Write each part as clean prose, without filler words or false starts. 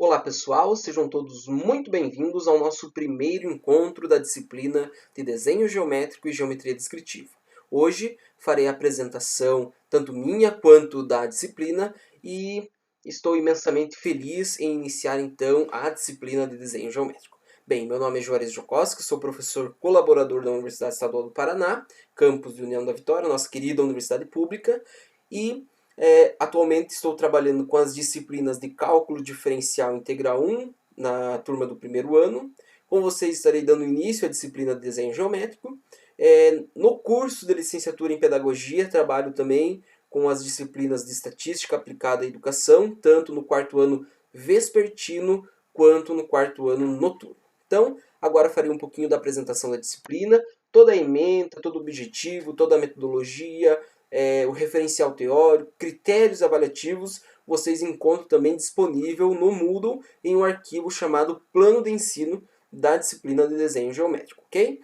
Olá pessoal, sejam todos muito bem-vindos ao nosso primeiro encontro da disciplina de Desenho Geométrico e Geometria Descritiva. Hoje farei a apresentação tanto minha quanto da disciplina e estou imensamente feliz em iniciar então a disciplina de Desenho Geométrico. Bem, meu nome é Juarez Jokoski, sou professor colaborador da Universidade Estadual do Paraná, campus de União da Vitória, nossa querida universidade pública, e atualmente estou trabalhando com as disciplinas de Cálculo Diferencial Integral 1, na turma do primeiro ano. Com vocês estarei dando início à disciplina de Desenho Geométrico. No curso de Licenciatura em Pedagogia, trabalho também com as disciplinas de Estatística Aplicada à Educação, tanto no quarto ano vespertino, quanto no quarto ano noturno. Então, agora farei um pouquinho da apresentação da disciplina, toda a ementa, todo o objetivo, toda a metodologia, o referencial teórico, critérios avaliativos, vocês encontram também disponível no Moodle em um arquivo chamado Plano de Ensino da disciplina de Desenho Geométrico, ok?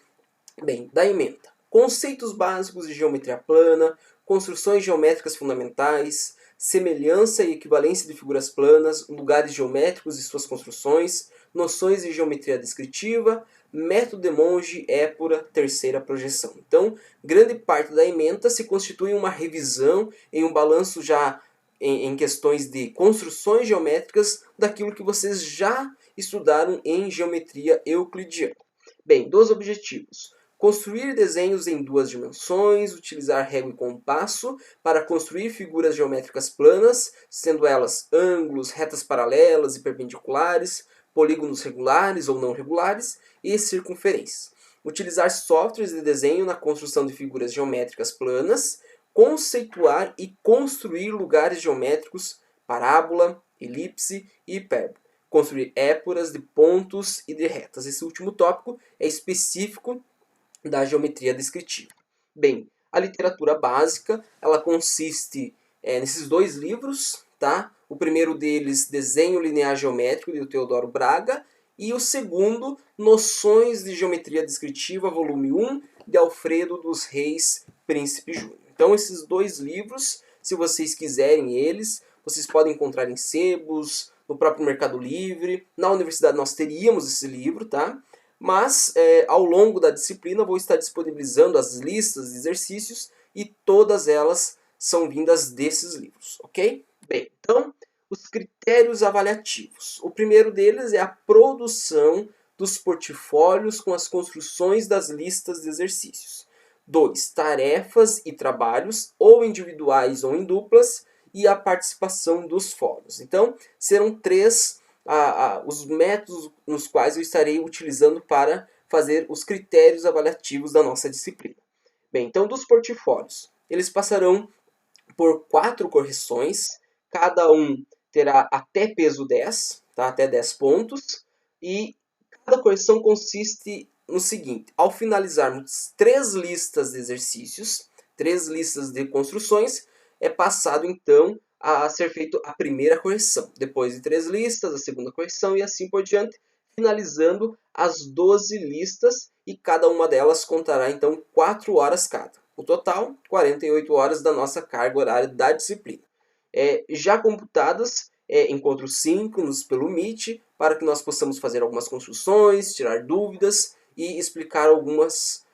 Bem, da ementa. Conceitos básicos de geometria plana, construções geométricas fundamentais, semelhança e equivalência de figuras planas, lugares geométricos e suas construções, noções de geometria descritiva, método de Monge, épura, terceira projeção. Então, grande parte da ementa se constitui em uma revisão, em um balanço já em questões de construções geométricas daquilo que vocês já estudaram em geometria euclidiana. Bem, dos objetivos. Construir desenhos em duas dimensões, utilizar régua e compasso para construir figuras geométricas planas, sendo elas ângulos, retas paralelas e perpendiculares, polígonos regulares ou não regulares e circunferências. Utilizar softwares de desenho na construção de figuras geométricas planas, conceituar e construir lugares geométricos, parábola, elipse e hipérbole. Construir épuras de pontos e de retas. Esse último tópico é específico da geometria descritiva. Bem, a literatura básica, ela consiste nesses dois livros, tá? O primeiro deles, Desenho Linear Geométrico, de Teodoro Braga, e o segundo, Noções de Geometria Descritiva, volume 1, de Alfredo dos Reis Príncipe Júnior. Então, esses dois livros, se vocês quiserem eles, vocês podem encontrar em sebos, no próprio Mercado Livre. Na universidade nós teríamos esse livro, tá? Mas, ao longo da disciplina, vou estar disponibilizando as listas de exercícios e todas elas são vindas desses livros, ok? Bem, então, os critérios avaliativos. O primeiro deles é a produção dos portfólios com as construções das listas de exercícios. 2. Tarefas e trabalhos, ou individuais ou em duplas, e a participação dos fóruns. Então, serão três os métodos nos quais eu estarei utilizando para fazer os critérios avaliativos da nossa disciplina. Bem, então dos portfólios, eles passarão por 4 correções, cada um terá até peso 10, tá? Até 10 pontos, e cada correção consiste no seguinte: ao finalizarmos 3 listas de exercícios, 3 listas de construções, é passado então a ser feita a primeira correção. Depois de 3 listas, a segunda correção e assim por diante, finalizando as 12 listas e cada uma delas contará então 4 horas cada. O total, 48 horas da nossa carga horária da disciplina. Já computadas, encontro síncronos pelo Meet, para que nós possamos fazer algumas construções, tirar dúvidas e explicar algumas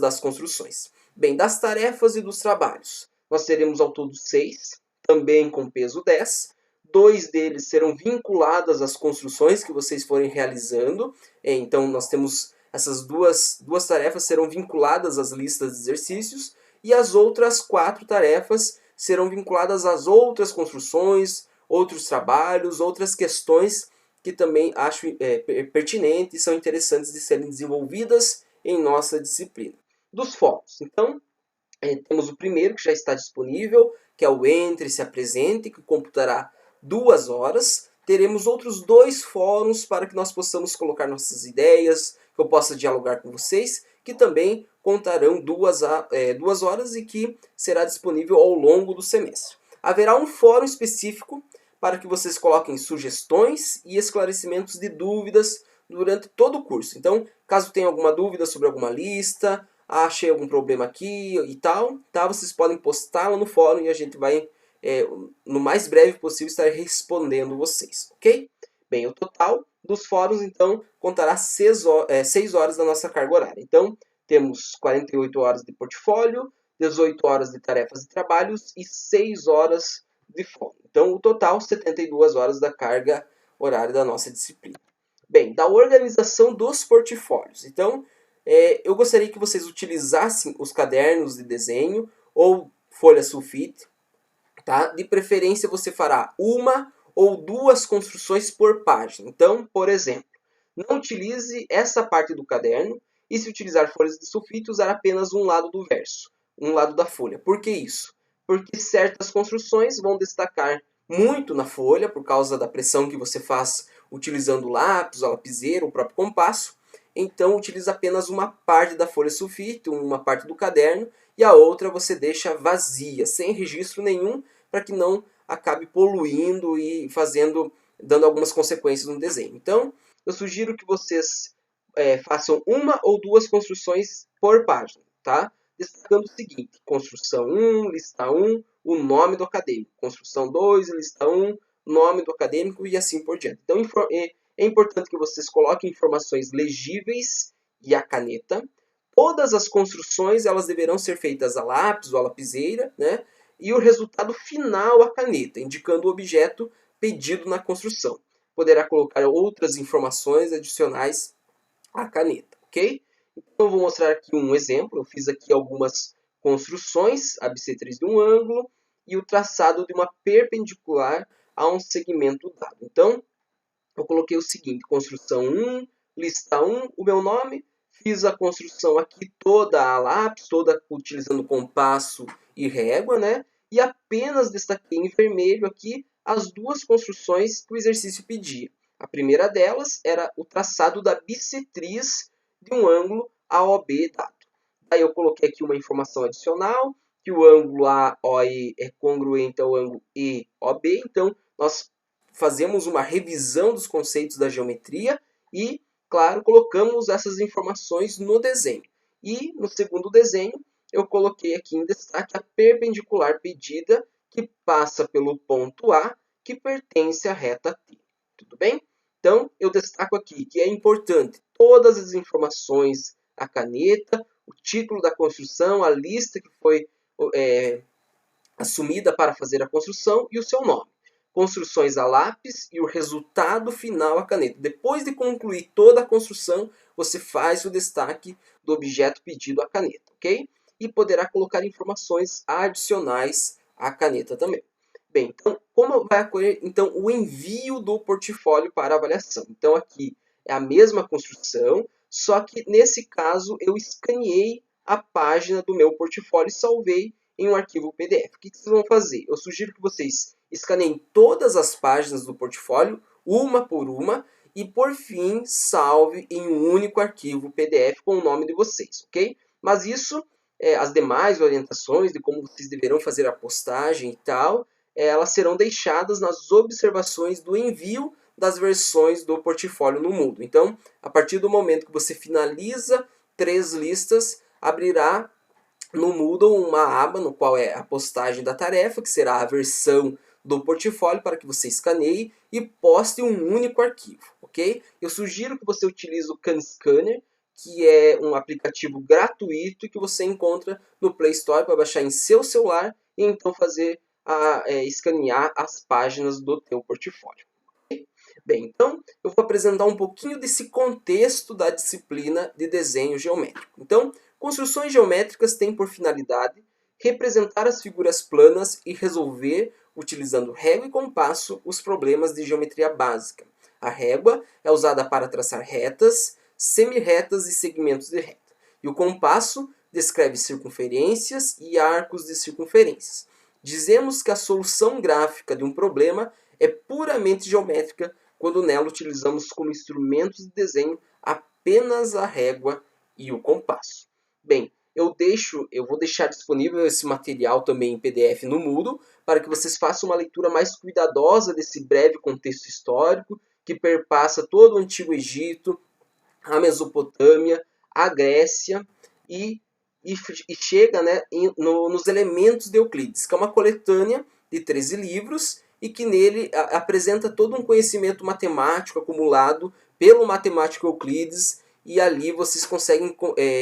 das construções. Bem, das tarefas e dos trabalhos, nós teremos ao todo 6, também com peso 10. 2 deles serão vinculadas às construções que vocês forem realizando. Então, nós temos essas duas tarefas serão vinculadas às listas de exercícios e as outras 4 tarefas serão vinculadas às outras construções, outros trabalhos, outras questões que também acho pertinentes e são interessantes de serem desenvolvidas em nossa disciplina. Dos fóruns, então, temos o primeiro que já está disponível, que é o Entre e se apresente, que computará 2 horas. Teremos outros 2 fóruns para que nós possamos colocar nossas ideias, que eu possa dialogar com vocês, que também contarão 2 horas e que será disponível ao longo do semestre. Haverá um fórum específico para que vocês coloquem sugestões e esclarecimentos de dúvidas durante todo o curso. Então, caso tenha alguma dúvida sobre alguma lista, achei algum problema aqui e tal, tá? Vocês podem postá-lo no fórum e a gente vai, no mais breve possível, estar respondendo vocês, ok? Bem, o total dos fóruns, então, contará 6 horas da nossa carga horária. Então, temos 48 horas de portfólio, 18 horas de tarefas e trabalhos e 6 horas de fórum. Então, o total, 72 horas da carga horária da nossa disciplina. Bem, da organização dos portfólios. Então, eu gostaria que vocês utilizassem os cadernos de desenho ou folha sulfite. Tá? De preferência, você fará uma ou duas construções por página. Então, por exemplo, não utilize essa parte do caderno e, se utilizar folhas de sulfite, usar apenas um lado do verso, um lado da folha. Por que isso? Porque certas construções vão destacar muito na folha por causa da pressão que você faz utilizando o lápis, a lapiseira, o próprio compasso. Então, utilize apenas uma parte da folha sulfite, uma parte do caderno, e a outra você deixa vazia, sem registro nenhum, para que não acabe poluindo e dando algumas consequências no desenho. Então, eu sugiro que vocês façam uma ou duas construções por página, tá? Destacando o seguinte: construção 1, lista 1, o nome do acadêmico. Construção 2, lista 1, nome do acadêmico e assim por diante. Então, é importante que vocês coloquem informações legíveis e a caneta. Todas as construções elas deverão ser feitas a lápis ou a lapiseira, né? E o resultado final a caneta, indicando o objeto pedido na construção. Poderá colocar outras informações adicionais à caneta, ok? Então, eu vou mostrar aqui um exemplo. Eu fiz aqui algumas construções, a bissetriz de um ângulo e o traçado de uma perpendicular a um segmento dado. Então, eu coloquei o seguinte: construção 1, lista 1, o meu nome. Fiz a construção aqui toda a lápis, toda utilizando compasso e régua, né? E apenas destaquei em vermelho aqui as duas construções que o exercício pedia. A primeira delas era o traçado da bissetriz de um ângulo AOB dado. Aí eu coloquei aqui uma informação adicional, que o ângulo AOE é congruente ao ângulo EOB. Então, nós fazemos uma revisão dos conceitos da geometria e, claro, colocamos essas informações no desenho. E no segundo desenho, eu coloquei aqui em destaque a perpendicular pedida, que passa pelo ponto A, que pertence à reta T. Tudo bem? Então, eu destaco aqui que é importante todas as informações, a caneta, o título da construção, a lista que foi assumida para fazer a construção e o seu nome. Construções a lápis e o resultado final a caneta. Depois de concluir toda a construção, você faz o destaque do objeto pedido à caneta, ok? E poderá colocar informações adicionais à caneta também. Bem, então, como vai ocorrer então, o envio do portfólio para avaliação? Então, aqui é a mesma construção, só que nesse caso eu escaneei a página do meu portfólio e salvei em um arquivo PDF. O que vocês vão fazer? Eu sugiro que vocês escaneiem todas as páginas do portfólio, uma por uma, e por fim salve em um único arquivo PDF com o nome de vocês, ok? Mas isso, as demais orientações de como vocês deverão fazer a postagem e tal, elas serão deixadas nas observações do envio das versões do portfólio no Moodle. Então, a partir do momento que você finaliza 3 listas, abrirá no Moodle uma aba no qual é a postagem da tarefa, que será a versão do portfólio para que você escaneie e poste um único arquivo, ok? Eu sugiro que você utilize o CanScanner, que é um aplicativo gratuito que você encontra no Play Store para baixar em seu celular e então fazer escanear as páginas do teu portfólio. Okay? Bem, então eu vou apresentar um pouquinho desse contexto da disciplina de desenho geométrico. Então, construções geométricas têm por finalidade representar as figuras planas e resolver, utilizando régua e compasso, os problemas de geometria básica. A régua é usada para traçar retas, semirretas e segmentos de reta. E o compasso descreve circunferências e arcos de circunferências. Dizemos que a solução gráfica de um problema é puramente geométrica quando nela utilizamos como instrumentos de desenho apenas a régua e o compasso. Bem, eu vou deixar disponível esse material também em PDF no Moodle, para que vocês façam uma leitura mais cuidadosa desse breve contexto histórico que perpassa todo o Antigo Egito, a Mesopotâmia, a Grécia e chega, né, nos Elementos de Euclides, que é uma coletânea de 13 livros e que nele apresenta todo um conhecimento matemático acumulado pelo matemático Euclides, e ali vocês conseguem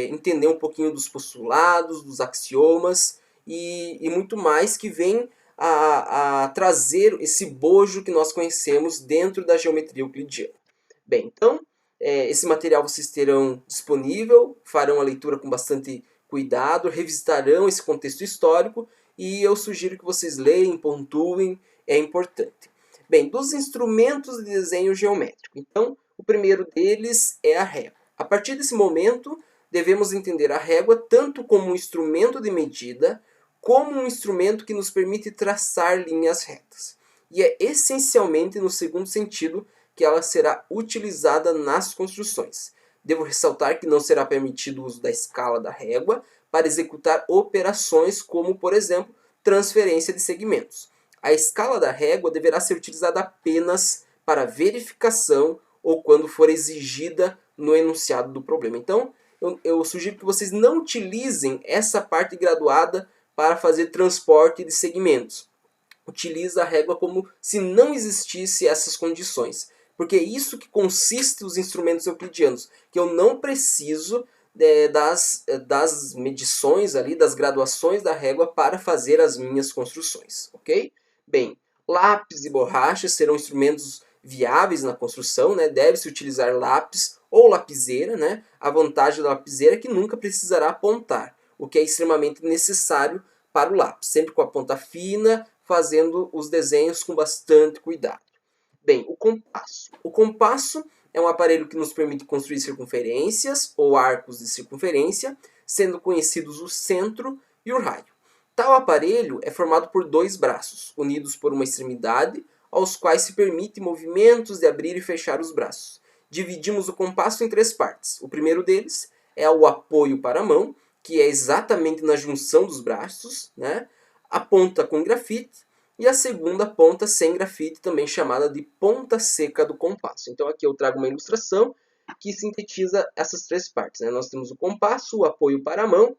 entender um pouquinho dos postulados, dos axiomas e muito mais que vem a trazer esse bojo que nós conhecemos dentro da geometria euclidiana. Bem, então, esse material vocês terão disponível, farão a leitura com bastante cuidado, revisitarão esse contexto histórico e eu sugiro que vocês leiam, pontuem, é importante. Bem, dos instrumentos de desenho geométrico. Então, o primeiro deles é a régua. A partir desse momento, devemos entender a régua tanto como um instrumento de medida, como um instrumento que nos permite traçar linhas retas. E é essencialmente no segundo sentido que ela será utilizada nas construções. Devo ressaltar que não será permitido o uso da escala da régua para executar operações como, por exemplo, transferência de segmentos. A escala da régua deverá ser utilizada apenas para verificação ou quando for exigida no enunciado do problema. Então, eu sugiro que vocês não utilizem essa parte graduada para fazer transporte de segmentos. Utilize a régua como se não existisse essas condições. Porque é isso que consiste os instrumentos euclidianos, que eu não preciso das medições ali, das graduações da régua para fazer as minhas construções, ok? Bem, lápis e borracha serão instrumentos viáveis na construção, né? Deve-se utilizar lápis ou lapiseira, né? A vantagem da lapiseira é que nunca precisará apontar, o que é extremamente necessário para o lápis, sempre com a ponta fina, fazendo os desenhos com bastante cuidado. Bem, o compasso. O compasso é um aparelho que nos permite construir circunferências ou arcos de circunferência, sendo conhecidos o centro e o raio. Tal aparelho é formado por dois braços, unidos por uma extremidade, aos quais se permite movimentos de abrir e fechar os braços. Dividimos o compasso em três partes. O primeiro deles é o apoio para a mão, que é exatamente na junção dos braços, né? A ponta com grafite, e a segunda ponta sem grafite, também chamada de ponta seca do compasso. Então aqui eu trago uma ilustração que sintetiza essas três partes, né? Nós temos o compasso, o apoio para a mão,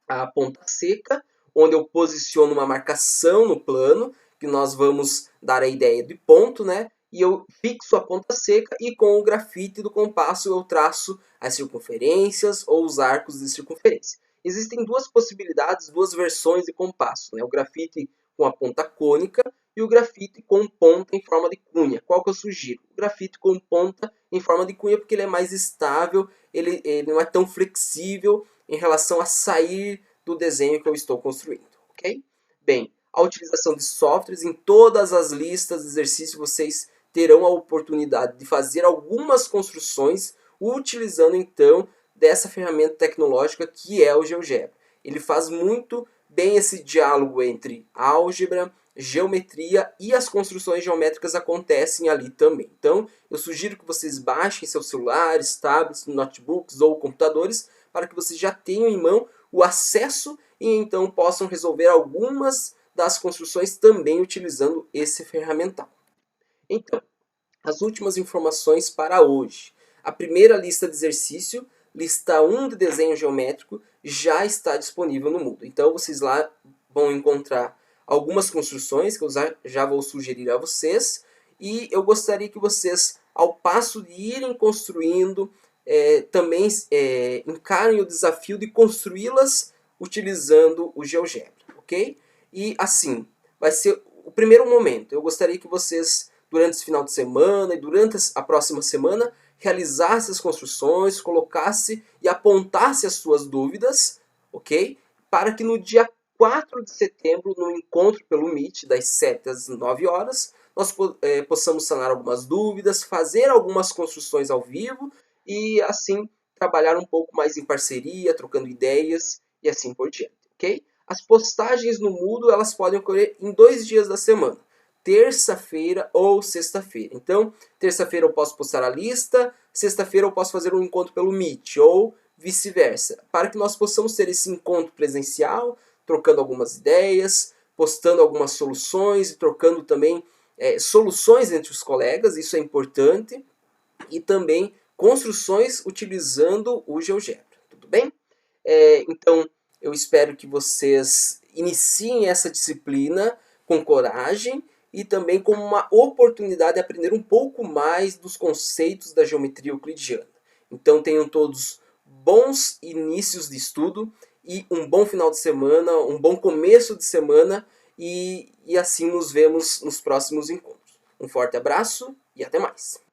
a ponta seca, onde eu posiciono uma marcação no plano, que nós vamos dar a ideia de ponto, né? E eu fixo a ponta seca e com o grafite do compasso eu traço as circunferências ou os arcos de circunferência. Existem duas possibilidades, duas versões de compasso, né? O grafite com a ponta cônica e o grafite com ponta em forma de cunha. Qual que eu sugiro? O grafite com ponta em forma de cunha porque ele é mais estável, ele não é tão flexível em relação a sair do desenho que eu estou construindo, ok? Bem, a utilização de softwares em todas as listas de exercícios vocês terão a oportunidade de fazer algumas construções utilizando então dessa ferramenta tecnológica que é o GeoGebra. Ele faz muito bem esse diálogo entre álgebra, geometria e as construções geométricas acontecem ali também. Então, eu sugiro que vocês baixem seus celulares, tablets, notebooks ou computadores para que vocês já tenham em mão o acesso e então possam resolver algumas das construções também utilizando esse ferramental. Então, as últimas informações para hoje. A primeira lista de exercício, lista 1 de desenho geométrico, já está disponível no Moodle. Então, vocês lá vão encontrar algumas construções que eu já vou sugerir a vocês. E eu gostaria que vocês, ao passo de irem construindo, também encarem o desafio de construí-las utilizando o GeoGebra, ok? E assim, vai ser o primeiro momento. Eu gostaria que vocês, durante esse final de semana e durante a próxima semana, realizasse as construções, colocasse e apontasse as suas dúvidas, ok? Para que no dia 4 de setembro, no encontro pelo Meet, das 7 às 9 horas, nós possamos sanar algumas dúvidas, fazer algumas construções ao vivo e assim trabalhar um pouco mais em parceria, trocando ideias e assim por diante, ok? As postagens no Moodle elas podem ocorrer em 2 dias da semana, terça-feira ou sexta-feira. Então, terça-feira eu posso postar a lista, sexta-feira eu posso fazer um encontro pelo Meet ou vice-versa, para que nós possamos ter esse encontro presencial, trocando algumas ideias, postando algumas soluções e trocando também soluções entre os colegas, isso é importante, e também construções utilizando o GeoGebra, tudo bem? Então, eu espero que vocês iniciem essa disciplina com coragem e também como uma oportunidade de aprender um pouco mais dos conceitos da geometria euclidiana. Então tenham todos bons inícios de estudo e um bom final de semana, um bom começo de semana e assim nos vemos nos próximos encontros. Um forte abraço e até mais!